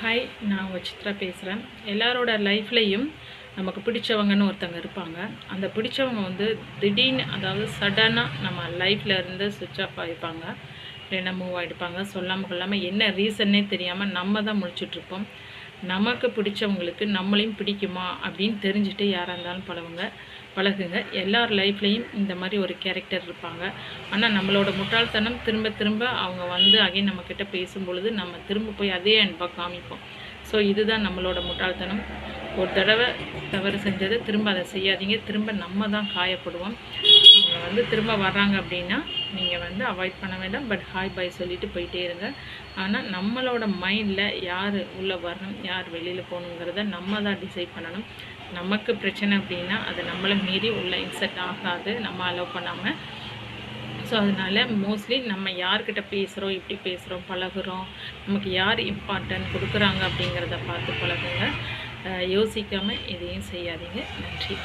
Hi, நான் உங்கள் சித்ரா பேசுகிறேன். எல்லாரோட லைஃப்லேயும் நமக்கு பிடிச்சவங்கன்னு ஒருத்தங்க இருப்பாங்க. அந்த பிடிச்சவங்க வந்து திடீர்னு, அதாவது சடனாக நம்ம லைஃப்பில் இருந்து சுவிட்ச் ஆஃப் ஆகிப்பாங்க, இல்லைன்னா மூவ் ஆகிடுப்பாங்க. சொல்லாமல் கொள்ளாமல் என்ன ரீசன்னே தெரியாமல் நம்ம தான் முழிச்சிட்ருப்போம். நமக்கு பிடிச்சவங்களுக்கு நம்மளையும் பிடிக்குமா அப்படின்னு தெரிஞ்சுட்டு யாராக இருந்தாலும் பழகுங்க. எல்லார் லைஃப்லேயும் இந்த மாதிரி ஒரு கேரக்டர் இருப்பாங்க. ஆனால் நம்மளோட முட்டாள்தனம் திரும்ப திரும்ப அவங்க வந்து அகைன் நம்மக்கிட்ட பேசும்பொழுது நம்ம திரும்ப போய் அதே அன்பாக காமிப்போம். ஸோ இதுதான் நம்மளோட முட்டாள்தனம். ஒரு தடவை தவறு செஞ்சதை திரும்ப அதை செய்யாதீங்க. திரும்ப நம்ம தான் காயப்படுவோம். அவங்க வந்து திரும்ப வர்றாங்க அப்படின்னா நீங்கள் வந்து அவாய்ட் பண்ண வேண்டாம். பட் ஹாய் பாய் சொல்லிவிட்டு போயிட்டே இருங்க. ஆனால் நம்மளோட மைண்டில் யார் உள்ளே வரணும், யார் வெளியில் போகணுங்கிறத நம்ம தான் டிசைட் பண்ணணும். நமக்கு பிரச்சனை அப்படின்னா அது நம்மளை மீறி உள்ள இன்செர்ட் ஆகாது, நம்ம அலோவ் பண்ணாமல். ஸோ அதனால் மோஸ்ட்லி நம்ம யார்கிட்ட பேசுகிறோம், எப்படி பேசுகிறோம், பழகுறோம், நமக்கு யார் இம்பார்ட்டன்ட் கொடுக்குறாங்க அப்படிங்கிறத பார்த்து பழகுங்க. யோசிக்காமல் எதையும் செய்யாதீங்க. நன்றி.